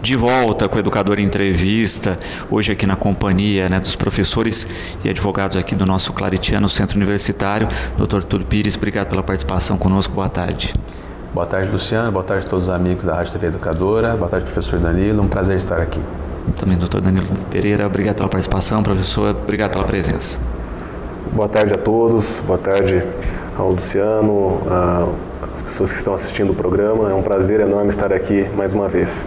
de volta com o Educador em Entrevista, hoje aqui na companhia, né, dos professores e advogados aqui do nosso Claritiano Centro Universitário. Dr. Túlio Pires, obrigado pela participação conosco, boa tarde. Boa tarde, Luciano, boa tarde a todos os amigos da Rádio TV Educadora, boa tarde, professor Danilo, um prazer estar aqui. Também, doutor Danilo Pereira, obrigado pela participação, professor, obrigado pela presença. Boa tarde a todos, boa tarde ao Luciano, às pessoas que estão assistindo o programa, é um prazer enorme estar aqui mais uma vez.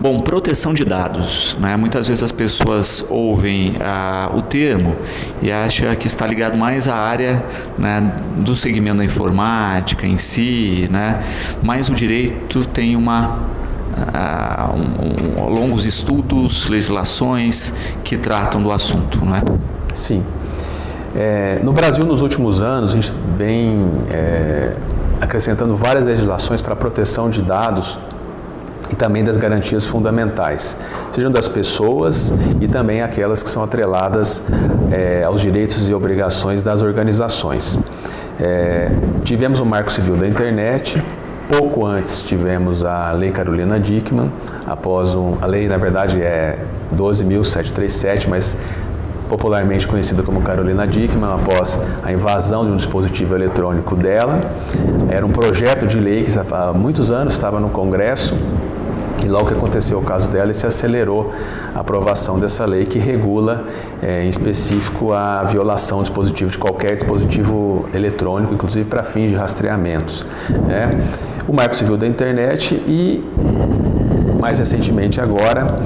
Bom, proteção de dados, né? Muitas vezes as pessoas ouvem o termo e acham que está ligado mais à área, né, do segmento da informática em si, né? Mas o direito tem longos estudos, legislações que tratam do assunto, não é? Sim. No Brasil, nos últimos anos, a gente vem acrescentando várias legislações para a proteção de dados e também das garantias fundamentais, sejam das pessoas e também aquelas que são atreladas aos direitos e obrigações das organizações. Tivemos o Marco Civil da Internet, pouco antes tivemos a Lei Carolina Dickmann, após a lei, na verdade, é 12.737, mas popularmente conhecida como Carolina Dickmann, após a invasão de um dispositivo eletrônico dela. Era um projeto de lei que há muitos anos estava no Congresso, e logo que aconteceu o caso dela, se acelerou a aprovação dessa lei que regula, em específico, a violação de qualquer dispositivo eletrônico, inclusive para fins de rastreamentos. O Marco Civil da Internet e, mais recentemente agora,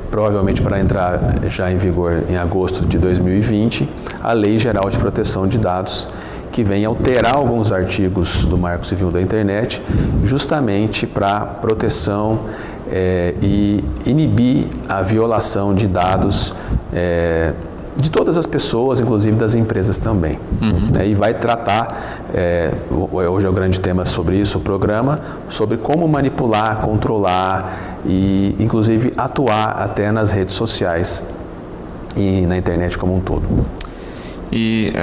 provavelmente para entrar já em vigor em agosto de 2020, a Lei Geral de Proteção de Dados, que vem alterar alguns artigos do Marco Civil da Internet, justamente para proteção e inibir a violação de dados de todas as pessoas, inclusive das empresas também. E vai tratar, hoje é o grande tema sobre isso, o programa, sobre como manipular, controlar e, inclusive, atuar até nas redes sociais e na internet como um todo. E,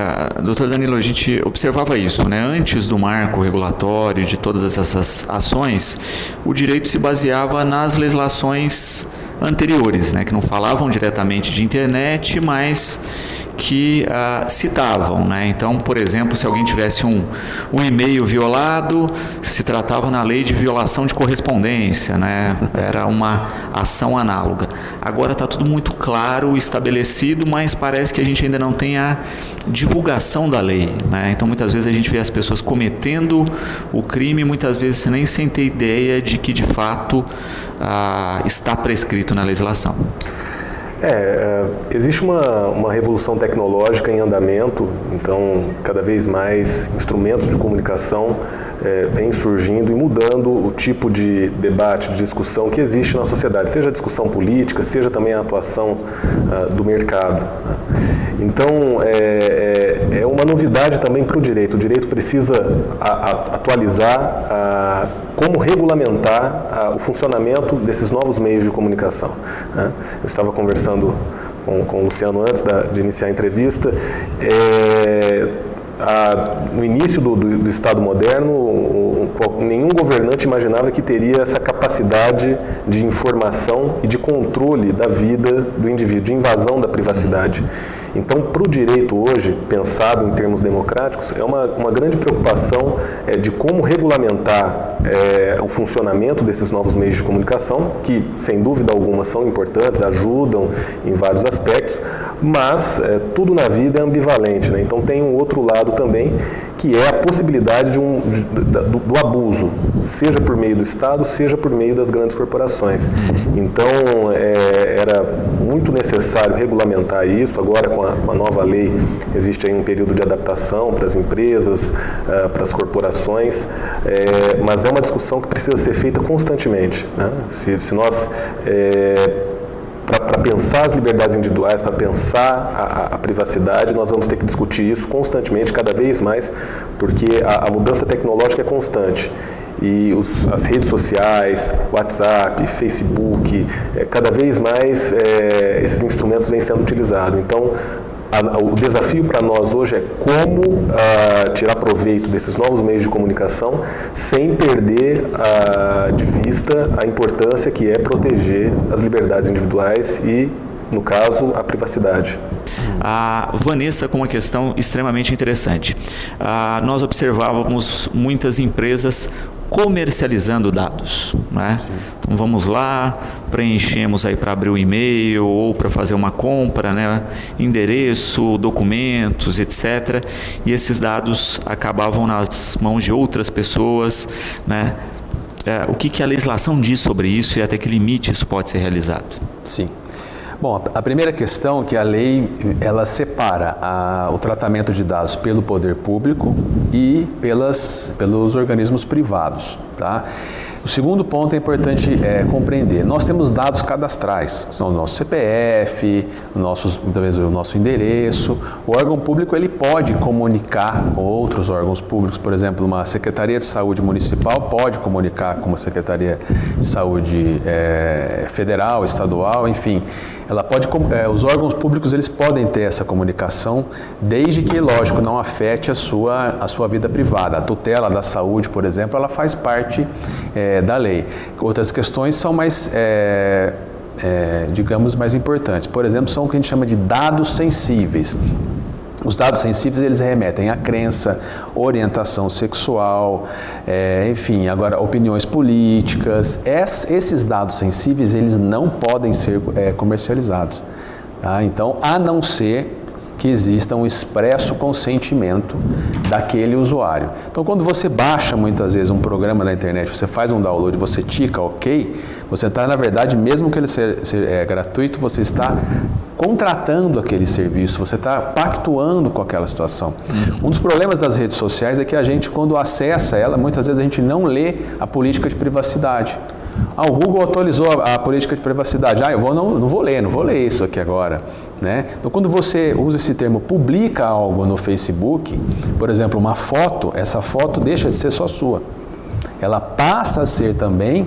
doutor Danilo, a gente observava isso, né? Antes do marco regulatório, de todas essas ações, o direito se baseava nas legislações anteriores, né? Que não falavam diretamente de internet, mas que citavam, né? Então, por exemplo, se alguém tivesse um e-mail violado, se tratava na lei de violação de correspondência, né? Era uma ação análoga. Agora está tudo muito claro, estabelecido, mas parece que a gente ainda não tem a divulgação da lei, né? Então, muitas vezes a gente vê as pessoas cometendo o crime, muitas vezes nem sem ter ideia de que, de fato, está prescrito na legislação. Existe uma revolução tecnológica em andamento, então cada vez mais instrumentos de comunicação vêm surgindo e mudando o tipo de debate, de discussão que existe na sociedade, seja a discussão política, seja também a atuação do mercado. Então, é uma novidade também para o direito. O direito precisa atualizar como regulamentar o funcionamento desses novos meios de comunicação. Eu estava conversando com o Luciano antes de iniciar a entrevista. No início do Estado moderno, nenhum governante imaginava que teria essa capacidade de informação e de controle da vida do indivíduo, de invasão da privacidade. Então, para o direito hoje, pensado em termos democráticos, é uma grande preocupação de como regulamentar o funcionamento desses novos meios de comunicação, que, sem dúvida alguma, são importantes, ajudam em vários aspectos, mas tudo na vida é ambivalente, né? Então, tem um outro lado também, que é a possibilidade do abuso, seja por meio do Estado, seja por meio das grandes corporações. Então, era muito necessário regulamentar isso. Agora, com a nova lei, existe aí um período de adaptação para as empresas, para as corporações, mas é uma discussão que precisa ser feita constantemente, né? Se nós... para pensar as liberdades individuais, para pensar a privacidade, nós vamos ter que discutir isso constantemente, cada vez mais, porque a mudança tecnológica é constante. E as redes sociais, WhatsApp, Facebook, cada vez mais esses instrumentos vêm sendo utilizados. Então, O desafio para nós hoje é como tirar proveito desses novos meios de comunicação sem perder de vista a importância que é proteger as liberdades individuais e, no caso, a privacidade. A Vanessa com uma questão extremamente interessante. Nós observávamos muitas empresas comercializando dados, né? Então vamos lá, preenchemos aí para abrir o e-mail ou para fazer uma compra, né? Endereço, documentos, etc. E esses dados acabavam nas mãos de outras pessoas, né? O que a legislação diz sobre isso e até que limite isso pode ser realizado? Sim. Bom, a primeira questão é que a lei ela separa o tratamento de dados pelo poder público e pelos organismos privados, tá? O segundo ponto é importante compreender. Nós temos dados cadastrais, que são o nosso CPF, muitas vezes o nosso endereço. O órgão público ele pode comunicar com outros órgãos públicos, por exemplo, uma Secretaria de Saúde Municipal pode comunicar com uma Secretaria de Saúde federal, estadual, enfim. Os órgãos públicos eles podem ter essa comunicação, desde que, lógico, não afete a sua vida privada. A tutela da saúde, por exemplo, ela faz parte da lei. Outras questões são mais, digamos, mais importantes. Por exemplo, são o que a gente chama de dados sensíveis. Os dados sensíveis, eles remetem à crença, orientação sexual, enfim, agora opiniões políticas. Esses dados sensíveis, eles não podem ser comercializados. Tá? Então, a não ser que exista um expresso consentimento daquele usuário. Então, quando você baixa muitas vezes um programa na internet, você faz um download, você tica OK, você está, na verdade, mesmo que ele seja gratuito, você está contratando aquele serviço, você está pactuando com aquela situação. Um dos problemas das redes sociais é que a gente, quando acessa ela, muitas vezes a gente não lê a política de privacidade. O Google atualizou a política de privacidade. Eu não vou ler isso aqui agora. Né? Então, quando você usa esse termo, publica algo no Facebook, por exemplo, uma foto, essa foto deixa de ser só sua. Ela passa a ser também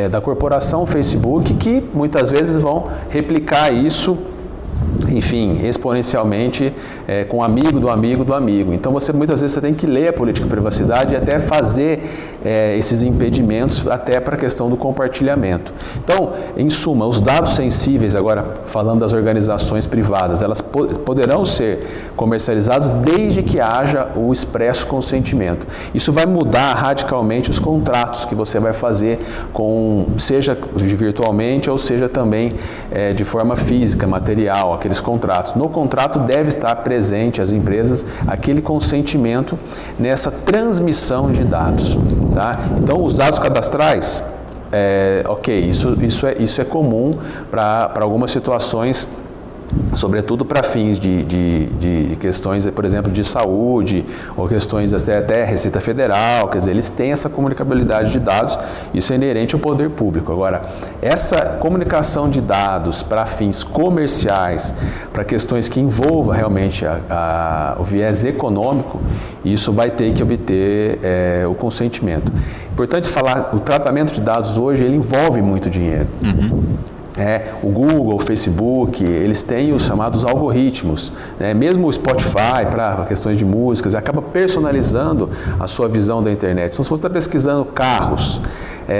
da corporação Facebook, que muitas vezes vão replicar isso, enfim, exponencialmente com amigo do amigo do amigo. Então, muitas vezes você tem que ler a política de privacidade e até fazer esses impedimentos até para a questão do compartilhamento. Então, em suma, os dados sensíveis, agora falando das organizações privadas, elas poderão ser comercializados desde que haja o expresso consentimento. Isso vai mudar radicalmente os contratos que você vai fazer, seja virtualmente ou seja também de forma física, material, aqueles contratos. No contrato deve estar presente às empresas aquele consentimento nessa transmissão de dados. Tá? Então, os dados cadastrais, isso é comum para algumas situações, sobretudo para fins de questões, por exemplo, de saúde, ou questões até Receita Federal, quer dizer, eles têm essa comunicabilidade de dados, isso é inerente ao poder público. Agora, essa comunicação de dados para fins comerciais, para questões que envolvam realmente o viés econômico, isso vai ter que obter o consentimento. Importante falar, o tratamento de dados hoje, ele envolve muito dinheiro. O Google, o Facebook, eles têm os chamados algoritmos, né? Mesmo o Spotify, para questões de músicas, acaba personalizando a sua visão da internet. Então, se você está pesquisando carros,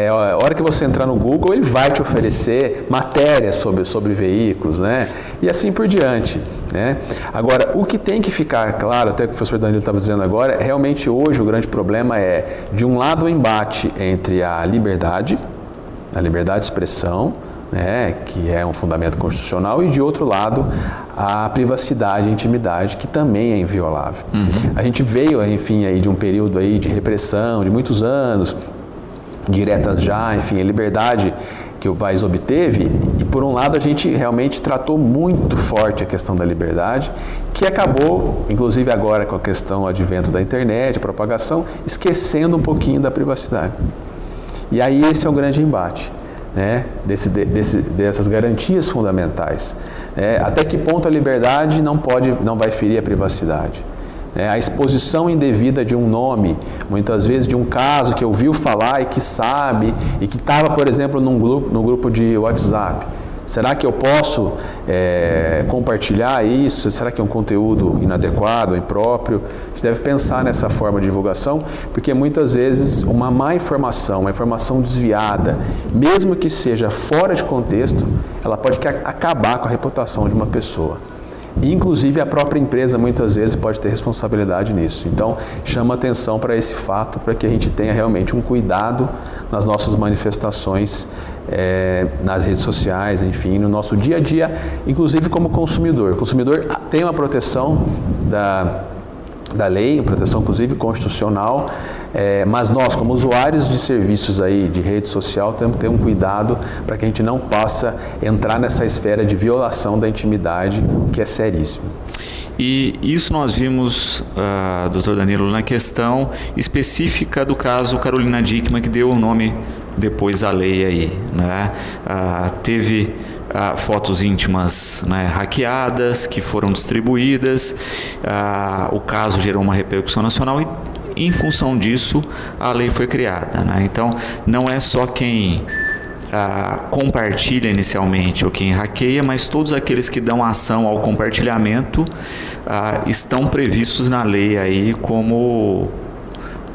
a hora que você entrar no Google, ele vai te oferecer matérias sobre veículos, né? E assim por diante. Né? Agora, o que tem que ficar claro, até que o professor Danilo estava dizendo agora, realmente hoje o grande problema é, de um lado, o embate entre a liberdade de expressão, né, que é um fundamento constitucional, e de outro lado a privacidade e a intimidade, que também é inviolável. A gente veio, enfim, aí de um período aí de repressão de muitos anos, diretas já, enfim, a liberdade que o país obteve, e por um lado a gente realmente tratou muito forte a questão da liberdade, que acabou, inclusive agora com a questão do advento da internet, a propagação, esquecendo um pouquinho da privacidade. E aí esse é o grande embate. Né, dessas garantias fundamentais. Até que ponto a liberdade não vai ferir a privacidade? A exposição indevida de um nome, muitas vezes de um caso que ouviu falar e que sabe, e que estava, por exemplo, no grupo de WhatsApp. Será que eu posso compartilhar isso? Será que é um conteúdo inadequado, impróprio? A gente deve pensar nessa forma de divulgação, porque muitas vezes uma má informação, uma informação desviada, mesmo que seja fora de contexto, ela pode acabar com a reputação de uma pessoa. Inclusive a própria empresa muitas vezes pode ter responsabilidade nisso. Então chama atenção para esse fato, para que a gente tenha realmente um cuidado nas nossas manifestações, nas redes sociais, enfim, no nosso dia a dia, inclusive como consumidor. O consumidor tem uma proteção da lei, uma proteção inclusive constitucional, mas nós, como usuários de serviços aí de rede social, temos que ter um cuidado para que a gente não possa entrar nessa esfera de violação da intimidade, que é seríssimo. E isso nós vimos, Dr. Danilo, na questão específica do caso Carolina Dickmann, que deu o nome depois à lei aí, né? Teve fotos íntimas, né, hackeadas, que foram distribuídas, o caso gerou uma repercussão nacional e, em função disso, a lei foi criada, né? Então, não é só quem compartilha inicialmente ou quem hackeia, mas todos aqueles que dão ação ao compartilhamento estão previstos na lei aí como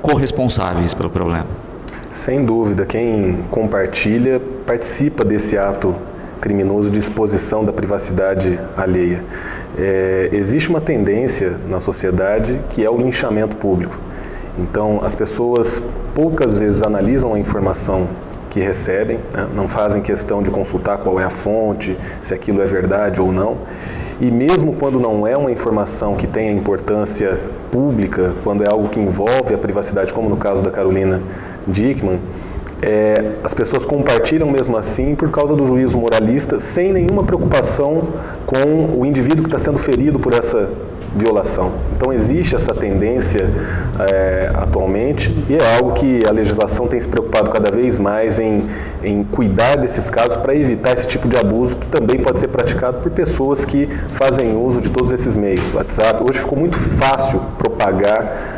corresponsáveis pelo problema. Sem dúvida, quem compartilha participa desse ato criminoso de exposição da privacidade alheia. Existe uma tendência na sociedade que é o linchamento público. Então, as pessoas poucas vezes analisam a informação que recebem, né? Não fazem questão de consultar qual é a fonte, se aquilo é verdade ou não. E mesmo quando não é uma informação que tenha importância pública, quando é algo que envolve a privacidade, como no caso da Carolina Dickmann, as pessoas compartilham mesmo assim por causa do juízo moralista, sem nenhuma preocupação com o indivíduo que está sendo ferido por essa violação. Então existe essa tendência atualmente e é algo que a legislação tem se preocupado cada vez mais em cuidar desses casos para evitar esse tipo de abuso que também pode ser praticado por pessoas que fazem uso de todos esses meios. O WhatsApp, hoje ficou muito fácil propagar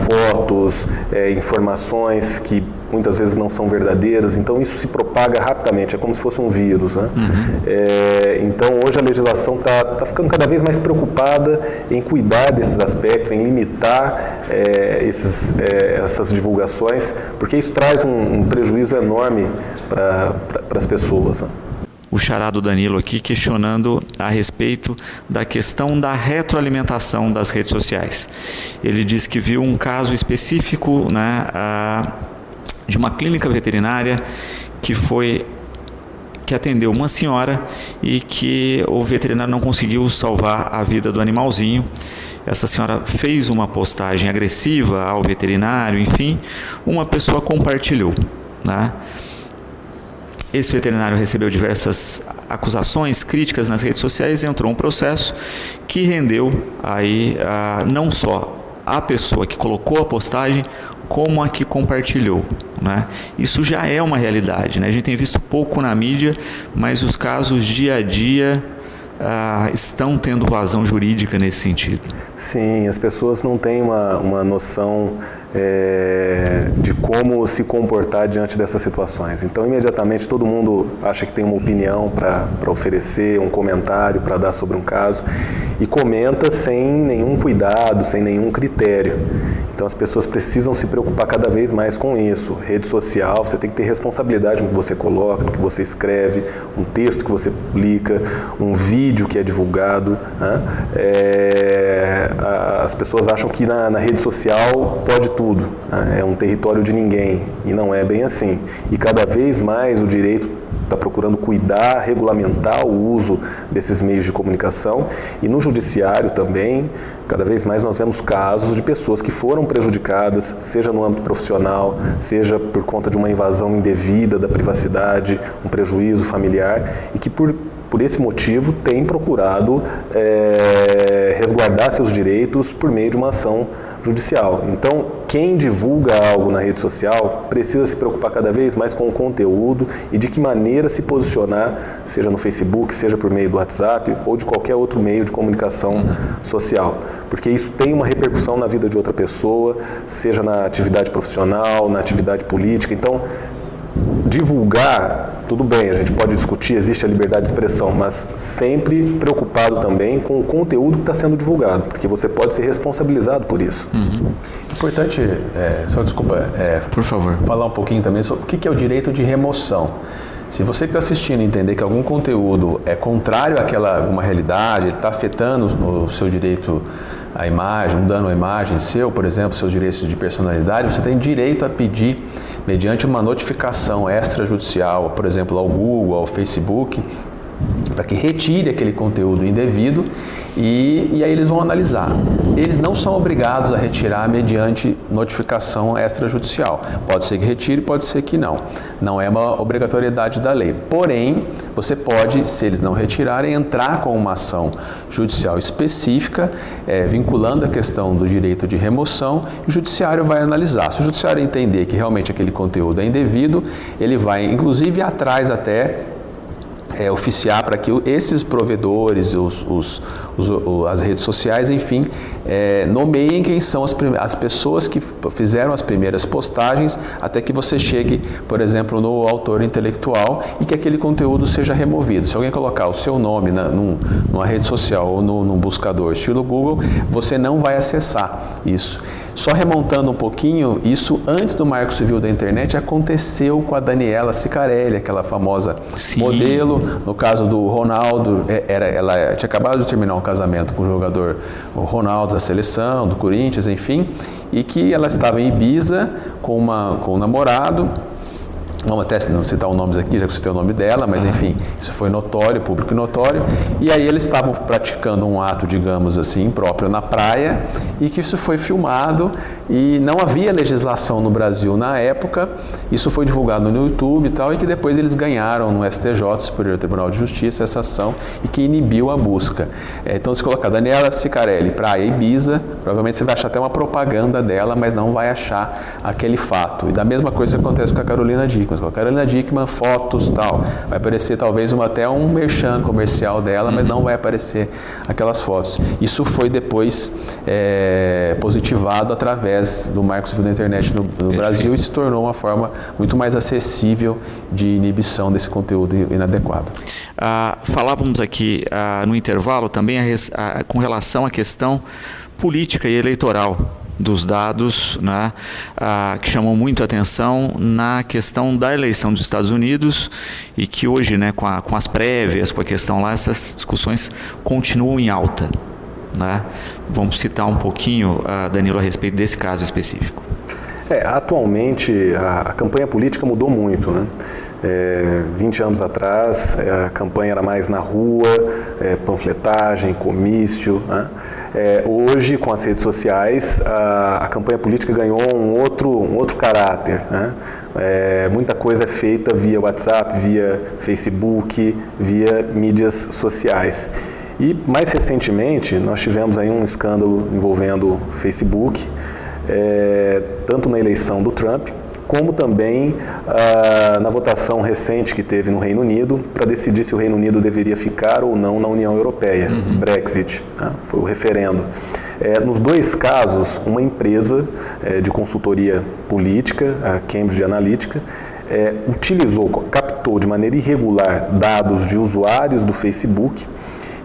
fotos, informações que muitas vezes não são verdadeiras, então isso se propaga rapidamente, é como se fosse um vírus, né? Então hoje a legislação está ficando cada vez mais preocupada em cuidar desses aspectos, em limitar essas divulgações, porque isso traz um prejuízo enorme para as pessoas, né? O xará do Danilo aqui questionando a respeito da questão da retroalimentação das redes sociais. Ele diz que viu um caso específico, né, de uma clínica veterinária que atendeu uma senhora e que o veterinário não conseguiu salvar a vida do animalzinho. Essa senhora fez uma postagem agressiva ao veterinário, enfim, uma pessoa compartilhou, né? Esse veterinário recebeu diversas acusações, críticas nas redes sociais, entrou um processo que rendeu aí não só a pessoa que colocou a postagem, como a que compartilhou, né? Isso já é uma realidade, né? A gente tem visto pouco na mídia, mas os casos dia a dia estão tendo vazão jurídica nesse sentido. Sim, as pessoas não têm uma noção de como se comportar diante dessas situações. Então, imediatamente, todo mundo acha que tem uma opinião para oferecer, um comentário para dar sobre um caso, e comenta sem nenhum cuidado, sem nenhum critério. Então, as pessoas precisam se preocupar cada vez mais com isso. Rede social, você tem que ter responsabilidade no que você coloca, no que você escreve, um texto que você publica, um vídeo que é divulgado, né? As pessoas acham que na rede social pode tudo, né? É um território de ninguém, e não é bem assim. E cada vez mais o direito está procurando cuidar, regulamentar o uso desses meios de comunicação, e no judiciário também, cada vez mais nós vemos casos de pessoas que foram prejudicadas, seja no âmbito profissional, seja por conta de uma invasão indevida da privacidade, um prejuízo familiar, e que por esse motivo têm procurado resguardar seus direitos por meio de uma ação judicial. Então, quem divulga algo na rede social precisa se preocupar cada vez mais com o conteúdo e de que maneira se posicionar, seja no Facebook, seja por meio do WhatsApp ou de qualquer outro meio de comunicação social. Porque isso tem uma repercussão na vida de outra pessoa, seja na atividade profissional, na atividade política. Então, divulgar, tudo bem, a gente pode discutir, existe a liberdade de expressão, mas sempre preocupado também com o conteúdo que está sendo divulgado, porque você pode ser responsabilizado por isso. Importante, só desculpa, por favor, falar um pouquinho também sobre o que é o direito de remoção. Se você que está assistindo entender que algum conteúdo é contrário àquela alguma realidade, ele está afetando o seu direito à imagem, um dano à imagem seu, por exemplo, seus direitos de personalidade, você tem direito a pedir, mediante uma notificação extrajudicial, por exemplo, ao Google, ao Facebook, para que retire aquele conteúdo indevido e aí eles vão analisar. Eles não são obrigados a retirar mediante notificação extrajudicial. Pode ser que retire, pode ser que não. Não é uma obrigatoriedade da lei. Porém, você pode, se eles não retirarem, entrar com uma ação judicial específica, vinculando a questão do direito de remoção, e o judiciário vai analisar. Se o judiciário entender que realmente aquele conteúdo é indevido, ele vai, inclusive, atrás até oficiar para que esses provedores, as redes sociais, enfim, nomeiem quem são as pessoas que fizeram as primeiras postagens até que você chegue, por exemplo, no autor intelectual e que aquele conteúdo seja removido. Se alguém colocar o seu nome numa rede social ou num buscador estilo Google, você não vai acessar isso. Só remontando um pouquinho, isso antes do Marco Civil da Internet aconteceu com a Daniela Sicarelli, aquela famosa modelo. No caso do Ronaldo, ela tinha acabado de terminar um casamento com o jogador o Ronaldo da seleção, do Corinthians, enfim, e que ela estava em Ibiza com um namorado. Vamos até não citar os nomes aqui, já que citei o nome dela, mas enfim, isso foi notório, público notório. E aí eles estavam praticando um ato, digamos assim, próprio na praia, e que isso foi filmado e não havia legislação no Brasil na época. Isso foi divulgado no YouTube e tal, e que depois eles ganharam no STJ, Superior Tribunal de Justiça, essa ação e que inibiu a busca. Então, se colocar Daniela Sicarelli, praia Ibiza, provavelmente você vai achar até uma propaganda dela, mas não vai achar aquele fato. E da mesma coisa que acontece com a Carolina Dickmann. Com a Carolina Dickmann, fotos, tal. Vai aparecer talvez até um merchan comercial dela, mas não vai aparecer aquelas fotos. Isso foi depois positivado através do Marco Civil da Internet no Brasil e se tornou uma forma muito mais acessível de inibição desse conteúdo inadequado. Falávamos aqui no intervalo também com relação à questão política e eleitoral dos dados, né, que chamam muito a atenção na questão da eleição dos Estados Unidos e que hoje, né, com as prévias, com a questão lá, essas discussões continuam em alta, né? Vamos citar um pouquinho, Danilo, a respeito desse caso específico. Atualmente a campanha política mudou muito, né? 20 anos atrás a campanha era mais na rua, panfletagem, comício, né? Hoje, com as redes sociais, a campanha política ganhou um outro caráter, né? Muita coisa é feita via WhatsApp, via Facebook, via mídias sociais. E, mais recentemente, nós tivemos aí um escândalo envolvendo o Facebook, tanto na eleição do Trump, como também na votação recente que teve no Reino Unido para decidir se o Reino Unido deveria ficar ou não na União Europeia, Brexit, né? Foi o referendo. Nos dois casos, uma empresa de consultoria política, a Cambridge Analytica, captou de maneira irregular dados de usuários do Facebook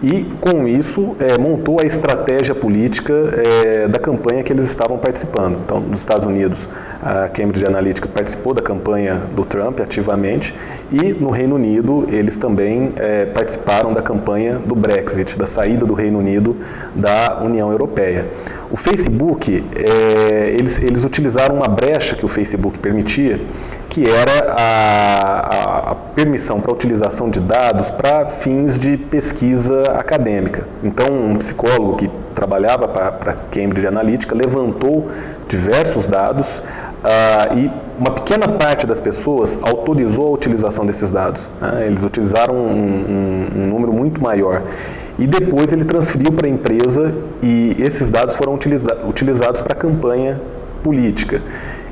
e, com isso, montou a estratégia política da campanha que eles estavam participando. Então, nos Estados Unidos, a Cambridge Analytica participou da campanha do Trump ativamente e, no Reino Unido, eles também participaram da campanha do Brexit, da saída do Reino Unido da União Europeia. O Facebook, eles utilizaram uma brecha que o Facebook permitia, que era a permissão para a utilização de dados para fins de pesquisa acadêmica. Então, um psicólogo que trabalhava para Cambridge Analytica levantou diversos dados e uma pequena parte das pessoas autorizou a utilização desses dados, né? Eles utilizaram um número muito maior. E depois ele transferiu para a empresa e esses dados foram utilizados para a campanha política.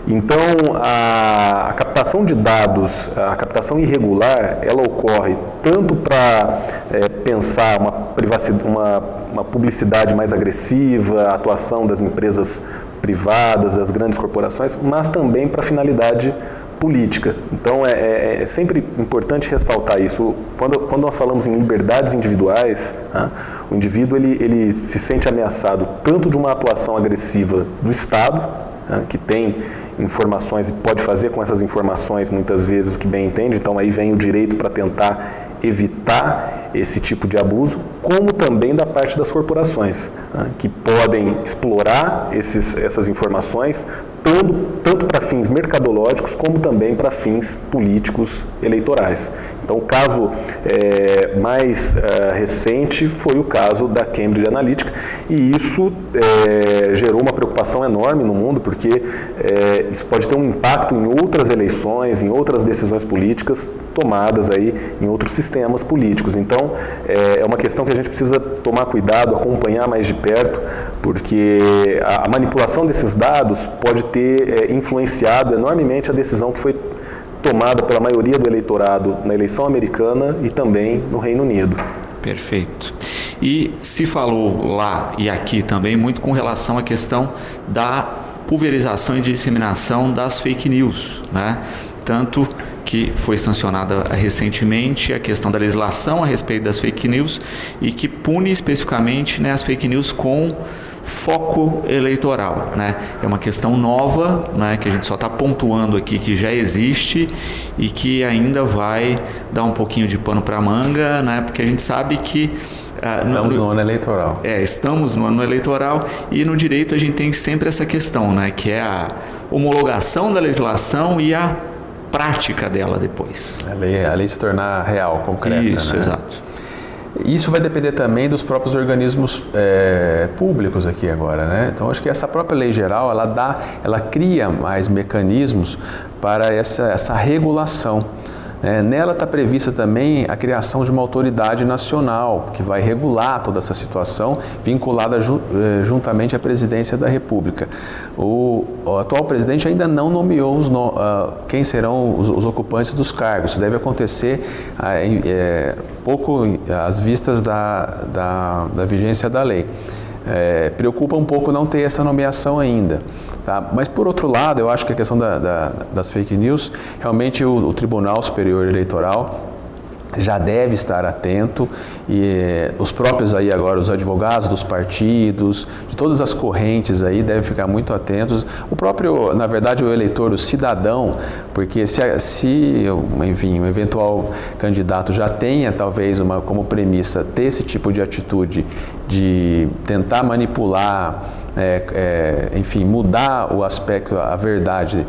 Então, a captação de dados, a captação irregular, ela ocorre tanto para pensar uma publicidade mais agressiva, a atuação das empresas privadas, das grandes corporações, mas também para finalidade política. Então, é sempre importante ressaltar isso. Quando nós falamos em liberdades individuais, o indivíduo ele se sente ameaçado tanto de uma atuação agressiva do Estado, que tem informações e pode fazer com essas informações muitas vezes o que bem entende, então aí vem o direito para tentar evitar esse tipo de abuso, como também da parte das corporações, que podem explorar essas informações tanto para fins mercadológicos como também para fins políticos eleitorais. Então, o caso mais recente foi o caso da Cambridge Analytica, e isso gerou uma preocupação enorme no mundo, porque isso pode ter um impacto em outras eleições, em outras decisões políticas tomadas aí em outros sistemas políticos. Então, é uma questão que a gente precisa tomar cuidado, acompanhar mais de perto, porque a manipulação desses dados pode ter influenciado enormemente a decisão que foi tomada pela maioria do eleitorado na eleição americana e também no Reino Unido. Perfeito. E se falou lá e aqui também muito com relação à questão da pulverização e disseminação das fake news, né? Tanto que foi sancionada recentemente a questão da legislação a respeito das fake news e que pune especificamente, né, as fake news com foco eleitoral, né? É uma questão nova, né, que a gente só está pontuando aqui, que já existe e que ainda vai dar um pouquinho de pano para a manga, né? Porque a gente sabe que estamos no ano eleitoral. Estamos no ano eleitoral e no direito a gente tem sempre essa questão, né, que é a homologação da legislação e a prática dela depois. A lei se tornar real, concreta. Isso, né? Exato. Isso vai depender também dos próprios organismos públicos aqui agora, né? Então, acho que essa própria lei geral, ela cria mais mecanismos para essa regulação. Nela está prevista também a criação de uma autoridade nacional que vai regular toda essa situação, vinculada juntamente à presidência da República. O atual presidente ainda não nomeou quem serão os ocupantes dos cargos. Isso deve acontecer pouco às vistas da vigência da lei. Preocupa um pouco não ter essa nomeação ainda. Tá? Mas, por outro lado, eu acho que a questão das fake news, realmente o Tribunal Superior Eleitoral já deve estar atento e os próprios aí agora, os advogados dos partidos, de todas as correntes aí, devem ficar muito atentos. O próprio, na verdade, o eleitor, o cidadão, porque enfim, um eventual candidato já tenha talvez como premissa ter esse tipo de atitude de tentar manipular, enfim, mudar o aspecto, a verdade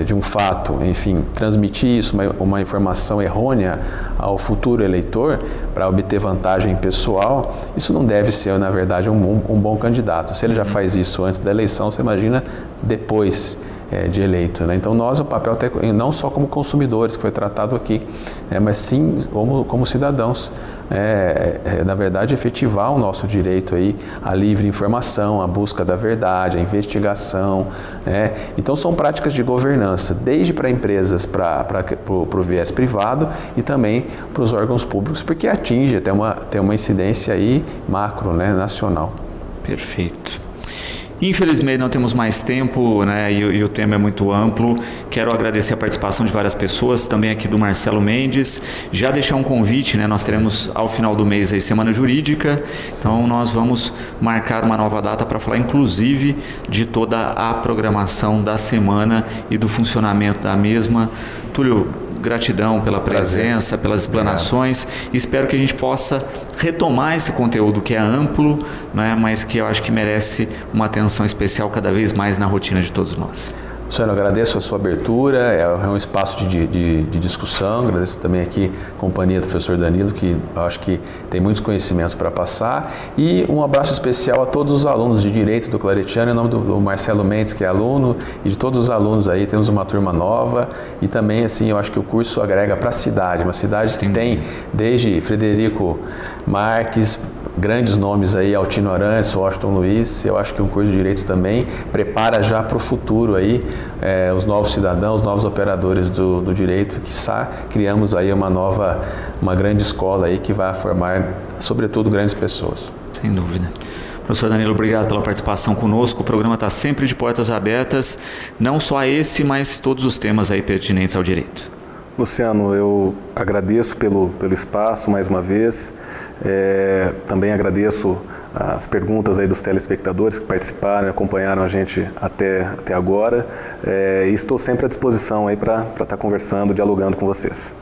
de um fato, enfim, transmitir isso, uma informação errônea ao futuro eleitor para obter vantagem pessoal, isso não deve ser, na verdade, um bom candidato. Se ele já faz isso antes da eleição, você imagina depois de eleito, né? Então, o papel não só como consumidores, que foi tratado aqui, mas sim como cidadãos, na verdade, efetivar o nosso direito aí à livre informação, à busca da verdade, à investigação. Então, são práticas de governança, desde para empresas, para o viés privado e também para os órgãos públicos, porque atinge, tem uma incidência aí macro, né, nacional. Perfeito. Infelizmente não temos mais tempo, né, e o tema é muito amplo. Quero agradecer a participação de várias pessoas, também aqui do Marcelo Mendes. Já deixar um convite, né, nós teremos ao final do mês aí Semana Jurídica, então nós vamos marcar uma nova data para falar inclusive de toda a programação da semana e do funcionamento da mesma. Túlio, gratidão pela presença, pelas explanações. Espero que a gente possa retomar esse conteúdo que é amplo, né, mas que eu acho que merece uma atenção especial cada vez mais na rotina de todos nós. Luciano, eu agradeço a sua abertura, é um espaço de discussão, agradeço também aqui a companhia do professor Danilo, que eu acho que tem muitos conhecimentos para passar, e um abraço especial a todos os alunos de Direito do Claretiano, em nome do Marcelo Mendes, que é aluno, e de todos os alunos aí, temos uma turma nova, e também, assim, eu acho que o curso agrega para a cidade, uma cidade que tem desde Frederico Marques, grandes nomes aí, Altino Arantes, Washington Luiz. Eu acho que um curso de Direito também prepara já para o futuro aí os novos cidadãos, os novos operadores do direito, que criamos aí uma grande escola aí que vai formar, sobretudo, grandes pessoas. Sem dúvida. Professor Danilo, obrigado pela participação conosco. O programa está sempre de portas abertas, não só a esse, mas todos os temas aí pertinentes ao direito. Luciano, eu agradeço pelo espaço mais uma vez, também agradeço as perguntas aí dos telespectadores que participaram e acompanharam a gente até agora, e estou sempre à disposição aí para estar conversando, dialogando com vocês.